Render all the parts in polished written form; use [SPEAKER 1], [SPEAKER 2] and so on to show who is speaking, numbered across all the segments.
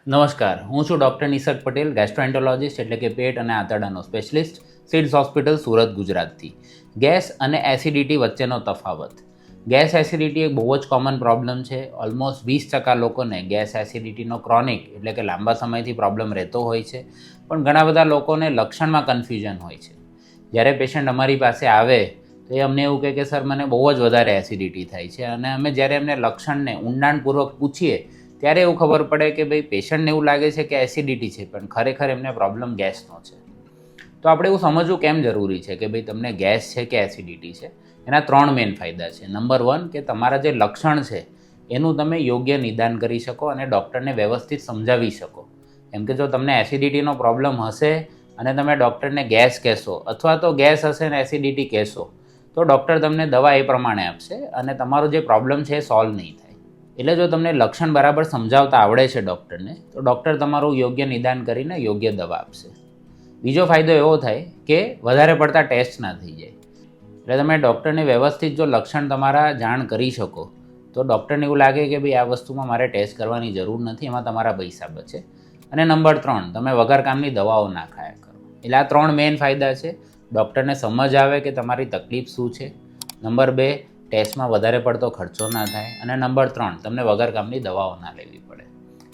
[SPEAKER 1] નમસ્કાર, હું છું ડૉક્ટર નિસર્ગ પટેલ, ગેસ્ટ્રોએન્ટરોલોજિસ્ટ એટલે કે પેટ અને આંતરડાનો સ્પેશિલિસ્ટ, સિડ્સ હોસ્પિટલ, સુરત, ગુજરાતથી. ગેસ અને એસિડિટી વચ્ચેનો તફાવત. ગેસ એસિડિટી એક બહુ જ કોમન પ્રોબ્લેમ છે. ઓલમોસ્ટ 20% લોકોને ગેસ એસિડિટીનો ક્રોનિક એટલે કે લાંબા સમયથી પ્રોબ્લેમ રહેતો હોય છે, પણ ઘણા બધા લોકોને લક્ષણમાં કન્ફ્યુઝન હોય છે. જ્યારે પેશન્ટ અમારી પાસે આવે તો એ અમને એવું કહે કે સર મને બહુ જ વધારે એસિડિટી થાય છે, અને અમે જ્યારે એમને લક્ષણને ઊંડાણપૂર્વક પૂછીએ ત્યારે એવું ખબર પડે કે ભાઈ પેશન્ટને એવું લાગે છે કે એસિડિટી છે, પણ ખરેખર એમને પ્રોબ્લેમ ગેસનો છે. તો આપણે એવું સમજવું કેમ જરૂરી છે કે ભાઈ તમને ગેસ છે કે એસિડિટી છે. એના 3 મેઇન ફાયદા છે. નંબર 1 કે તમારા જે લક્ષણ છે એનું તમે યોગ્ય નિદાન કરી શકો અને ડૉક્ટરને વ્યવસ્થિત સમજાવી શકો. કેમ કે જો તમને એસિડિટીનો પ્રોબ્લેમ હશે અને તમે ડૉક્ટરને ગેસ કહેશો અથવા તો ગેસ હશે ને એસિડિટી કહેશો તો ડૉક્ટર તમને દવા એ પ્રમાણે આપશે અને તમારો જે પ્રોબ્લેમ છે એ સોલ્વ નહીં થાય. એટલે જો તમને લક્ષણ બરાબર સમજાવતા આવડે છે ડૉક્ટરને તો ડૉક્ટર તમારું યોગ્ય નિદાન કરીને યોગ્ય દવા આપશે. બીજો ફાયદો એવો થાય કે વધારે પડતા ટેસ્ટ ના થઈ જાય. એટલે તમે ડૉક્ટરને વ્યવસ્થિત જો લક્ષણ તમારા જાણ કરી શકો તો ડૉક્ટરને એવું લાગે કે ભાઈ આ વસ્તુમાં મારે ટેસ્ટ કરવાની જરૂર નથી, એમાં તમારા પૈસા બચે. અને નંબર 3, તમે વગર કામની દવાઓ ના ખાયા કરો. એટલે આ 3 મેઇન ફાયદા છે. ડૉક્ટરને સમજ આવે કે તમારી તકલીફ શું છે. નંબર 2, ટેસ્ટમાં વધારે પડતો ખર્ચો ના થાય. અને નંબર 3, તમને વગર કામની દવાઓ ના લેવી પડે.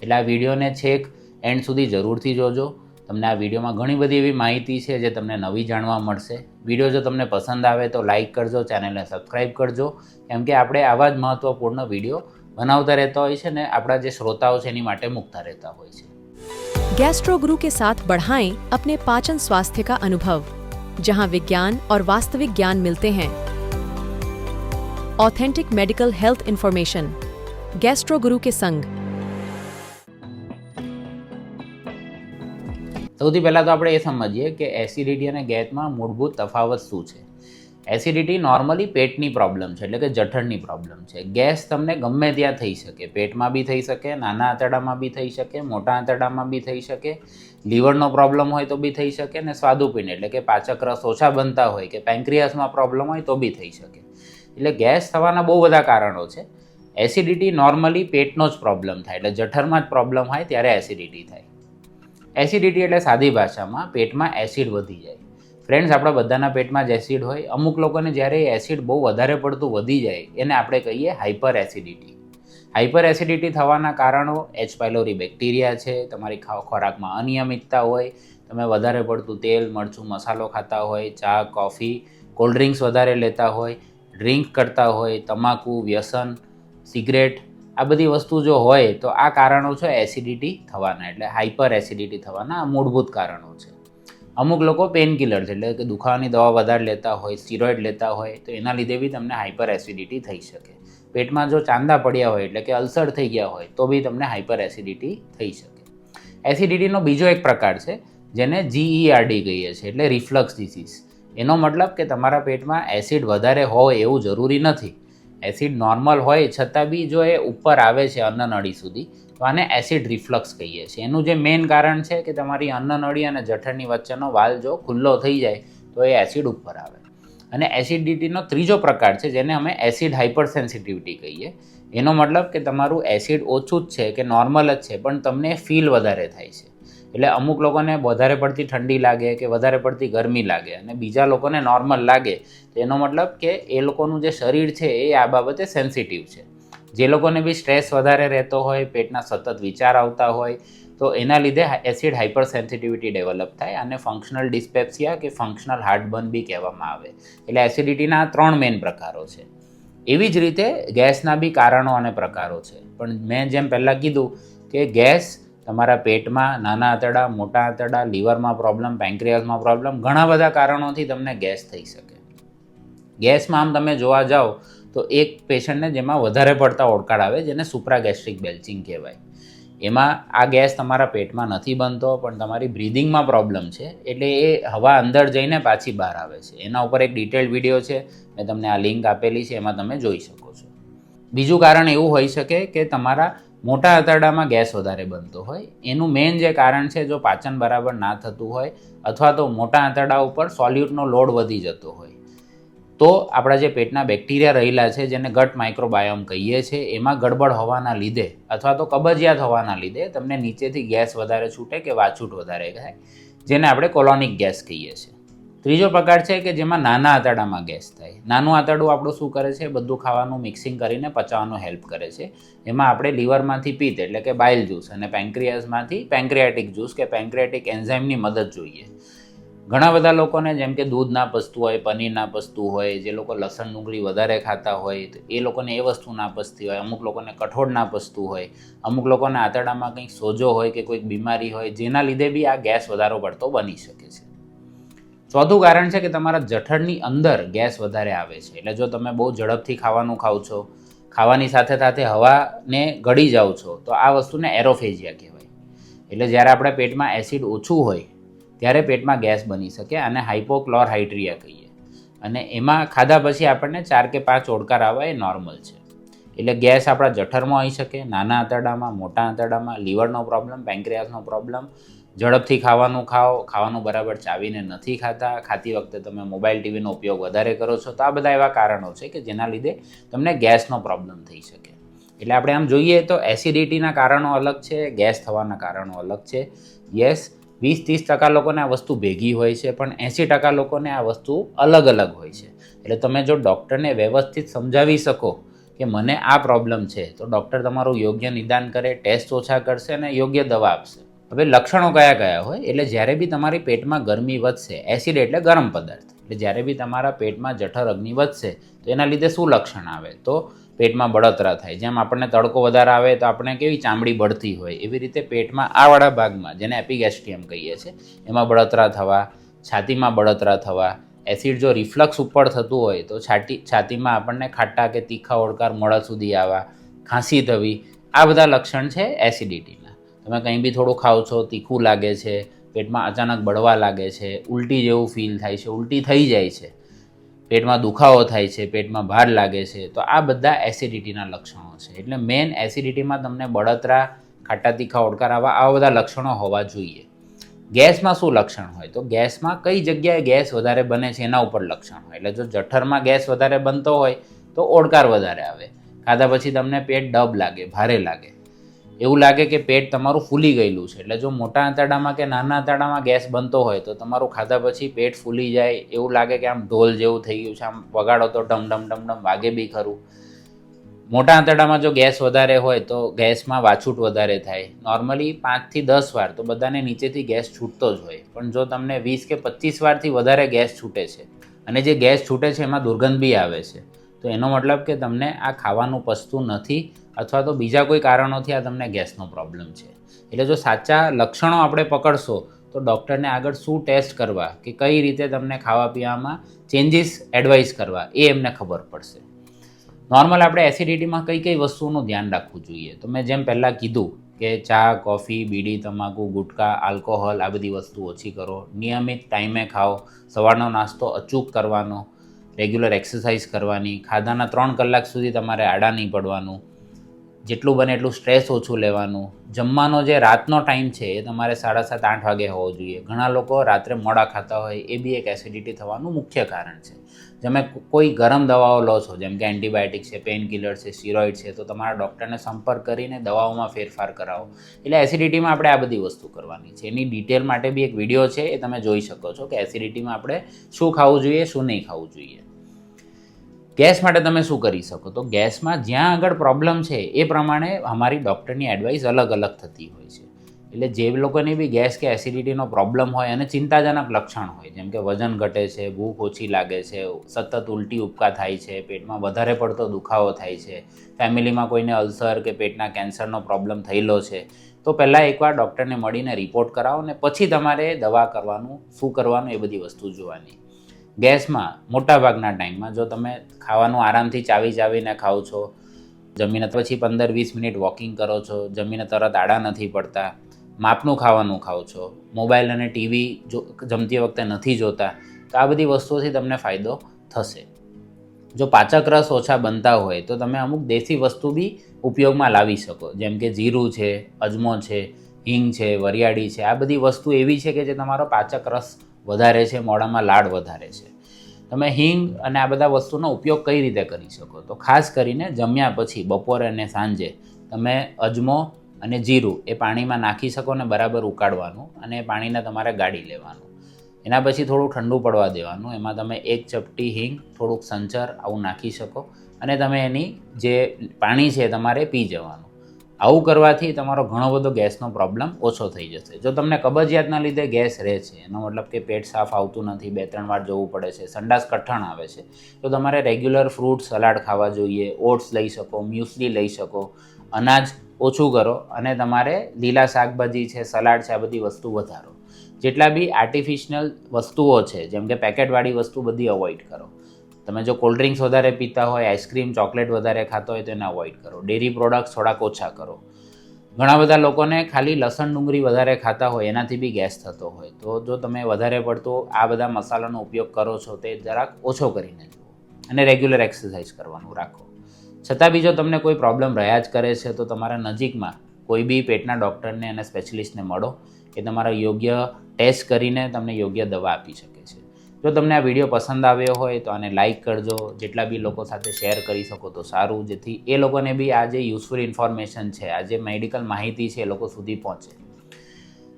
[SPEAKER 1] એટલે આ વિડીયોને છેક એન્ડ સુધી જરૂરથી જોજો. તમને આ વિડીયોમાં ઘણી બધી એવી માહિતી છે જે તમને નવી જાણવા મળશે. વિડીયો જો તમને પસંદ આવે તો લાઇક કરજો, ચેનલને સબસ્ક્રાઈબ કરજો, કેમ કે આપણે આવા જ મહત્ત્વપૂર્ણ વિડીયો બનાવતા રહેતા હોય છે ને આપણા જે શ્રોતાઓ છે એની માટે મૂકતા રહેતા હોય છે.
[SPEAKER 2] गैस्ट्रो गुरु के साथ बढ़ाएं अपने पाचन स्वास्थ्य का अनुभव, जहां विज्ञान और वास्तविक ज्ञान मिलते हैं। Authentic medical health information, gastro गुरु के संग।
[SPEAKER 1] સૌથી પહેલાં તો આપણે એ સમજીએ કે એસિડિટી અને ગેસમાં મૂળભૂત તફાવત શું છે. એસિડિટી નોર્મલી પેટની પ્રોબ્લેમ છે, એટલે કે જઠરની પ્રોબ્લેમ છે. ગેસ તમને ગમે ત્યાં થઈ શકે, પેટમાં બી થઈ શકે, નાના આંતરડામાં બી થઈ શકે, મોટા આંતરડામાં બી થઈ શકે, લીવરનો પ્રોબ્લેમ હોય તો બી થઈ શકે, ને સ્વાદુપિંડ એટલે કે પાચક રસ ઓછા બનતા હોય કે પેન્ક્રિયાસમાં પ્રોબ્લેમ હોય તો બી થઈ શકે. એટલે ગેસ થવાના બહુ બધા કારણો છે. એસિડિટી નોર્મલી પેટનો જ પ્રોબ્લેમ થાય, એટલે જઠરમાં જ પ્રોબ્લેમ હોય ત્યારે એસિડિટી થાય. એસિડિટી એટલે સાદી ભાષામાં પેટમાં એસિડ વધી જાય. ફ્રેન્ડ્સ, આપણા બધાના પેટમાં જ એસિડ હોય. અમુક લોકોને જ્યારે એસિડ બહુ વધારે પડતું વધી જાય એને આપણે કહીએ હાઇપર એસિડિટી. હાઇપર એસિડિટી થવાના કારણો એચ પાયલોરી બેક્ટેરિયા છે, તમારી ખોરાકમાં અનિયમિતતા હોય, તમે વધારે પડતું તેલ, મરચું, મસાલો ખાતા હોય, ચા, કોફી, કોલ્ડ ડ્રિંક્સ વધારે લેતા હોય, ડ્રિંક કરતા હોય, તમાકુ, વ્યસન, સિગરેટ, આ બધી વસ્તુ જો હોય તો આ કારણો છે એસિડિટી થવાના, એટલે હાઇપર એસિડિટી થવાના આ મૂળભૂત કારણો છે. અમુક લોકો પેન કિલર્સ એટલે કે દુખાવાની દવા વધારે લેતા હોય, સ્ટીરોઇડ લેતા હોય તો એના લીધે બી તમને હાઇપર એસિડિટી થઈ શકે. પેટમાં જો ચાંદા પડ્યા હોય એટલે કે અલ્સર થઈ ગયા હોય તો બી તમને હાઇપર એસિડિટી થઈ શકે. એસિડિટીનો બીજો એક પ્રકાર છે જેને GERD કહીએ છીએ, એટલે રિફ્લક્સ ડિસીઝ. એનો મતલબ કે તમારા પેટમાં એસિડ વધારે હોય એવું જરૂરી નથી. એસિડ નોર્મલ હોય છતાં બી જો એ ઉપર આવે છે અન્નનળી સુધી તો આને એસિડ રિફ્લક્સ કહીએ છીએ. એનું જે મેઇન કારણ છે કે તમારી અન્નનળી અને જઠરની વચ્ચેનો વાલ જો ખુલ્લો થઈ જાય તો એ એસિડ ઉપર આવે. અને એસિડિટીનો ત્રીજો પ્રકાર છે જેને અમે એસિડ હાઇપર સેન્સિટિવિટી કહીએ. એનો મતલબ કે તમારું એસિડ ઓછું જ છે કે નોર્મલ જ છે પણ તમને ફીલ વધારે થાય છે. એટલે અમુક લોકોને વધારે પડતી ઠંડી લાગે કે વધારે પડતી ગરમી લાગે અને બીજા લોકોને નોર્મલ લાગે, તો એનો મતલબ કે એ લોકોનું જે શરીર છે એ આ બાબતે સેન્સિટિવ છે. જે લોકોને બી સ્ટ્રેસ વધારે રહેતો હોય, પેટના સતત વિચાર આવતા હોય તો એના લીધે એસિડ હાઇપર સેન્સિટિવિટી ડેવલપ થાય અને ફંક્શનલ ડિસ્પેપ્સિયા કે ફંક્શનલ હાર્ટબર્ન બી કહેવામાં આવે. એટલે એસિડિટીના 3 મેઇન પ્રકારો છે. એવી જ રીતે ગેસના બી કારણો અને પ્રકારો છે. પણ મેં જેમ પહેલાં કીધું કે ગેસ તમારા પેટમાં, નાના આંતરડા, મોટા આંતરડા, લીવરમાં પ્રોબ્લેમ, પેન્ક્રિયાસમાં પ્રોબ્લેમ, ઘણા બધા કારણોથી તમને ગેસ થઈ શકે. ગેસમાં આમ તમે જોવા જાઓ તો એક પેશન્ટને જેમાં વધારે પડતા ઓડકાળ આવે જેને સુપ્રાગેસ્ટ્રિક બેલ્ચિંગ કહેવાય. એમાં આ ગેસ તમારા પેટમાં નથી બનતો પણ તમારી બ્રીધિંગમાં પ્રોબ્લેમ છે, એટલે એ હવા અંદર જઈને પાછી બહાર આવે છે. એના ઉપર એક ડિટેલ્ડ વિડીયો છે, મેં તમને આ લિંક આપેલી છે, એમાં તમે જોઈ શકો છો. બીજું કારણ એવું હોઈ શકે કે તમારા મોટા આંતરડામાં ગેસ વધારે બનતો હોય. એનું મેઇન જે કારણ છે જો પાચન બરાબર ના થતું હોય અથવા તો મોટા આંતરડા ઉપર સોલ્યુટનો લોડ વધી જતો હોય. તો આપણા જે પેટના બેક્ટેરિયા રહેલા છે, જેને ગટ માઇક્રોબાયોમ કહીએ છીએ, એમાં ગડબડ હોવાના લીધે અથવા તો કબજિયાત હોવાના લીધે તમને નીચેથી ગેસ વધારે છૂટે કે વાછૂટ વધારે થાય, જેને આપણે કોલોનિક ગેસ કહીએ છીએ. ત્રીજો પ્રકાર છે કે જેમાં નાના આંતરડામાં ગેસ થાય. નાનું આંતરડું આપણું શું કરે છે? બધું ખાવાનું મિક્સિંગ કરીને પચાવવાનું હેલ્પ કરે છે. એમાં આપણે લીવરમાંથી પિત્ત એટલે કે બાઇલ જ્યુસ અને પેન્ક્રિયાસમાંથી પેન્ક્રિયાટિક જ્યુસ કે પેન્ક્રિયાટિક એન્ઝાઇમની મદદ જોઈએ. ઘણા બધા લોકોને જેમ કે દૂધ ના પચતું હોય, પનીર ના પચતું હોય, જે લોકો લસણ ડુંગળી વધારે ખાતા હોય તો એ લોકોને એ વસ્તુ ના પચતી હોય, અમુક લોકોને કઠોળ ના પચતું હોય, અમુક લોકોને આંતરડામાં કંઈક સોજો હોય કે કોઈક બીમારી હોય, જેના લીધે બી આ ગેસ વધારો પડતો બની શકે છે. ચોથું કારણ છે કે તમારા જઠરની અંદર ગેસ વધારે આવે છે. એટલે જો તમે બહુ ઝડપથી ખાવાનું ખાવ છો, ખાવાની સાથે સાથે હવાને ગળી જાઓ છો, તો આ વસ્તુને એરોફેજિયા કહેવાય. એટલે જ્યારે આપણા પેટમાં એસિડ ઓછું હોય ત્યારે પેટમાં ગેસ બની શકે, અને હાઇપોક્લોરહાઇડ્રિયા કહીએ. અને એમાં ખાધા પછી આપણને 4 કે 5 ઓડકાર આવવા એ નોર્મલ છે. એટલે ગેસ આપણા જઠરમાં આવી શકે, નાના આંતરડામાં, મોટા આંતરડામાં, લીવરનો પ્રોબ્લેમ, પેન્ક્રિયાસનો પ્રોબ્લેમ, ઝડપથી ખાવાનું ખાઓ, ખાવાનું બરાબર ચાવીને નથી ખાતા, ખાતી વખતે તમે મોબાઈલ ટીવીનો ઉપયોગ વધારે કરો છો, તો આ બધા એવા કારણો છે કે જેના લીધે તમને ગેસનો પ્રોબ્લેમ થઈ શકે. એટલે આપણે આમ જોઈએ તો એસિડિટીના કારણો અલગ છે, ગેસ થવાના કારણો અલગ છે. યસ, 20-30% લોકોને આ વસ્તુ ભેગી હોય છે, પણ 80% લોકોને આ વસ્તુ અલગ અલગ હોય છે. એટલે તમે જો ડૉક્ટરને વ્યવસ્થિત સમજાવી શકો કે મને આ પ્રોબ્લેમ છે, તો ડૉક્ટર તમારું યોગ્ય નિદાન કરે, ટેસ્ટ ઓછા કરશે અને યોગ્ય દવા આપશે. હવે લક્ષણો કયા કયા હોય? એટલે જ્યારે બી તમારી પેટમાં ગરમી વધશે, એસિડ એટલે ગરમ પદાર્થ, એટલે જ્યારે બી તમારા પેટમાં જઠર અગ્નિ વધશે તો એના લીધે શું લક્ષણ આવે? તો પેટમાં બળતરા થાય. જેમ આપણને તડકો વધારે આવે તો આપણે કેવી ચામડી બળતી હોય, એવી રીતે પેટમાં આવાળા ભાગમાં, જેને એપિગેસ્ટ્રિયમ કહીએ છીએ, એમાં બળતરા થવા, છાતીમાં બળતરા થવા. એસિડ જો રિફ્લક્સ ઉપર થતું હોય તો છાતીમાં આપણને ખાટા કે તીખા ઓડકાર મોડા સુધી આવવા, ખાંસી થવી, આ બધા લક્ષણ છે એસિડિટીના. તમે કંઈ બી થોડું ખાઓ છો, તીખું લાગે છે, પેટમાં અચાનક બળવા લાગે છે, ઉલટી જેવું ફીલ થાય છે, ઉલટી થઈ જાય છે, પેટમાં દુખાવો થાય છે, પેટમાં ભાર લાગે છે, તો આ બધા એસિડિટીના લક્ષણો છે. એટલે મેઇન એસિડિટીમાં તમને બળતરા, ખાટા તીખા ઓડકાર આવા બધા લક્ષણો હોવા જોઈએ. ગેસમાં શું લક્ષણ હોય? તો ગેસમાં કઈ જગ્યાએ ગેસ વધારે બને છે એના ઉપર લક્ષણ હોય. એટલે જો જઠરમાં ગેસ વધારે બનતો હોય તો ઓડકાર વધારે આવે, ખાધા પછી તમને પેટ ડબ લાગે, ભારે લાગે, એવું લાગે કે પેટ તમારું ફૂલી ગયેલું છે. એટલે જો મોટા આંતરડામાં કે નાના આંતરડામાં ગેસ બનતો હોય તો તમારું ખાધા પછી પેટ ફૂલી જાય, એવું લાગે કે આમ ઢોલ જેવું થઈ ગયું છે, આમ વગાડો તો ડમ ડમ ડમ ડમ વાગે બી ખરું. મોટા આંતરડામાં જો ગેસ વધારે હોય તો ગેસમાં વાછૂટ વધારે થાય. નોર્મલી 5 થી 10 વાર તો બધાને નીચેથી ગેસ છૂટતો જ હોય, પણ જો તમને 20 કે 25 વારથી વધારે ગેસ છૂટે છે અને જે ગેસ છૂટે છે એમાં દુર્ગંધ બી આવે છે, તો એનો મતલબ કે તમને આ ખાવાનું પચતું નથી અથવા તો બીજા કોઈ કારણોથી આ તમને ગેસનો પ્રોબ્લેમ છે. એટલે જો સાચા લક્ષણો આપણે પકડશો તો ડૉક્ટરને આગળ શું ટેસ્ટ કરવા કે કઈ રીતે તમને ખાવા પીવામાં ચેન્જીસ એડવાઇસ કરવા એ એમને ખબર પડશે. નોર્મલ આપણે એસિડિટીમાં કઈ કઈ વસ્તુઓનું ધ્યાન રાખવું જોઈએ? તો મેં જેમ પહેલાં કીધું કે ચા, કોફી, બીડી, તમાકુ, ગુટકા, આલ્કોહોલ, આ બધી વસ્તુ ઓછી કરો. નિયમિત ટાઈમે ખાઓ, સવારનો નાસ્તો અચૂક કરવાનો, રેગ્યુલર એક્સરસાઇઝ કરવાની, ખાધાના 3 કલાક સુધી તમારે આડા નહીં પડવાનું, જેટલું બને એટલું સ્ટ્રેસ ઓછું લેવાનું. જમવાનો જે રાતનો ટાઈમ છે એ તમારે 7:30-8 વાગે હોવો જોઈએ. ઘણા લોકો રાત્રે મોડા ખાતા હોય, એ બી એક એસિડિટી થવાનું મુખ્ય કારણ છે. તમે કોઈ ગરમ દવાઓ લો છો, જેમ કે એન્ટીબાયોટિક છે, પેઇન કિલર છે, સ્ટીરોઇડ છે, તો તમારા ડૉક્ટરને સંપર્ક કરીને દવાઓમાં ફેરફાર કરાવો. એટલે એસિડિટીમાં આપણે આ બધી વસ્તુ કરવાની છે. એની ડિટેલ માટે બી એક વિડીયો છે, એ તમે જોઈ શકો છો કે એસિડિટીમાં આપણે શું ખાવું જોઈએ, શું નહીં ખાવું જોઈએ. ગેસ માટે તમે શું કરી શકો? તો ગેસમાં જ્યાં આગળ પ્રોબ્લેમ છે એ પ્રમાણે અમારી ડૉક્ટરની એડવાઇસ અલગ અલગ થતી હોય છે. એટલે જે લોકોને બી ગેસ કે એસિડિટીનો પ્રોબ્લેમ હોય અને ચિંતાજનક લક્ષણ હોય, જેમ કે વજન ઘટે છે, ભૂખ ઓછી લાગે છે, સતત ઉલટી ઉપકા થાય છે, પેટમાં વધારે પડતો દુખાવો થાય છે, ફેમિલીમાં કોઈને અલ્સર કે પેટના કેન્સરનો પ્રોબ્લેમ થયેલો છે, તો પહેલાં એકવાર ડૉક્ટરને મળીને રિપોર્ટ કરાવો ને પછી તમારે દવા કરવાનું, શું કરવાનું એ બધી વસ્તુ જોવાની. ગેસમાં મોટાભાગના ટાઈમમાં જો તમે ખાવાનું આરામથી ચાવીને ખાઓ છો, જમીને પછી 15-20 મિનિટ વોકિંગ કરો છો, જમીને તરત આડા નથી પડતા, માપનું ખાવાનું ખાઓ છો, મોબાઈલ અને ટીવી જમતી વખતે નથી જોતા, તો આ બધી વસ્તુઓથી તમને ફાયદો થશે. જો પાચક રસ ઓછા બનતા હોય તો તમે અમુક દેશી વસ્તુ બી ઉપયોગમાં લાવી શકો, જેમ કે જીરું છે, અજમો છે, હિંગ છે, વરિયાળી છે. આ બધી વસ્તુ એવી છે કે જે તમારો પાચક રસ વધારે છે, મોઢામાં લાળ વધારે છે. તમે હિંગ અને આ બધા વસ્તુનો ઉપયોગ કઈ રીતે કરી શકો? તો ખાસ કરીને જમ્યા પછી બપોરે અને સાંજે તમે અજમો અને જીરું એ પાણીમાં નાખી શકો ને બરાબર ઉકાળવાનું, અને એ પાણીને તમારે ગાળી લેવાનું. એના પછી થોડું ઠંડુ પડવા દેવાનું. એમાં તમે 1 ચપટી હિંગ, થોડુંક સંચર આવું નાખી શકો, અને તમે એની જે પાણી છે તમારે પી જવાનું. આવું કરવાથી તમારો ઘણો બધો ગેસનો પ્રોબ્લેમ ઓછો થઈ જશે. જો તમને કબજિયાતના લીધે ગેસ રહે છે, એનો મતલબ કે પેટ સાફ આવતું નથી, 2-3 વાર જવું પડે છે, સંડાસ કઠણ આવે છે, તો તમારે રેગ્યુલર ફ્રૂટ સલાડ ખાવા જોઈએ. ઓટ્સ લઈ શકો, મ્યુસલી લઈ શકો, અનાજ ઓછું કરો, અને તમારે લીલા શાકભાજી છે, સલાડ છે, આ બધી વસ્તુ વધારો. જેટલા બી આર્ટિફિશિયલ વસ્તુઓ છે, જેમ કે પેકેટવાળી વસ્તુ બધી અવોઇડ કરો. તમે જો કોલ્ડ ડ્રિંક્સ વધારે પીતા હોય, આઈસ્ક્રીમ, ચોકલેટ વધારે ખાતા હોય તો એને અવોઇડ કરો. ડેરી પ્રોડક્ટ્સ થોડાક ઓછા કરો. ઘણા બધા લોકોને ખાલી લસણ ડુંગળી વધારે ખાતા હોય એનાથી બી ગેસ થતો હોય, તો જો તમે વધારે પડતો આ બધા મસાલાનો ઉપયોગ કરો છો તે જરાક ઓછો કરીને જુઓ, અને રેગ્યુલર એક્સરસાઇઝ કરવાનું રાખો. છતાં બી જો તમને કોઈ પ્રોબ્લેમ રહ્યા જ કરે છે તો તમારા નજીકમાં કોઈ બી પેટના ડૉક્ટરને અને સ્પેશિલિસ્ટને મળો, એ તમારા યોગ્ય ટેસ્ટ કરીને તમને યોગ્ય દવા આપી શકે છે. જો તમને આ વિડીયો પસંદ આવ્યો હોય તો આને લાઇક કરજો, જેટલા બી લોકો સાથે શેર કરી શકો તો સારું, જેથી એ લોકોને બી આ જે યુઝફુલ ઇન્ફોર્મેશન છે, આ જે મેડિકલ માહિતી છે એ લોકો સુધી પહોંચે.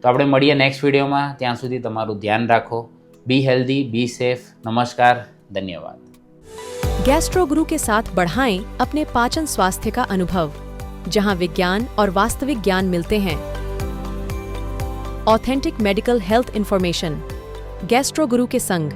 [SPEAKER 1] તો આપણે મળીએ નેક્સ્ટ વિડીયોમાં. ત્યાં સુધી તમારું ધ્યાન રાખો. બી હેલ્ધી, બી સેફ. नमस्कार, धन्यवाद.
[SPEAKER 2] गैस्ट्रो गुरु के साथ बढ़ाएं अपने पाचन स्वास्थ्य का अनुभव, जहां विज्ञान और वास्तविक ज्ञान मिलते हैं. Authentic medical health information. Gastro गुरु के संग.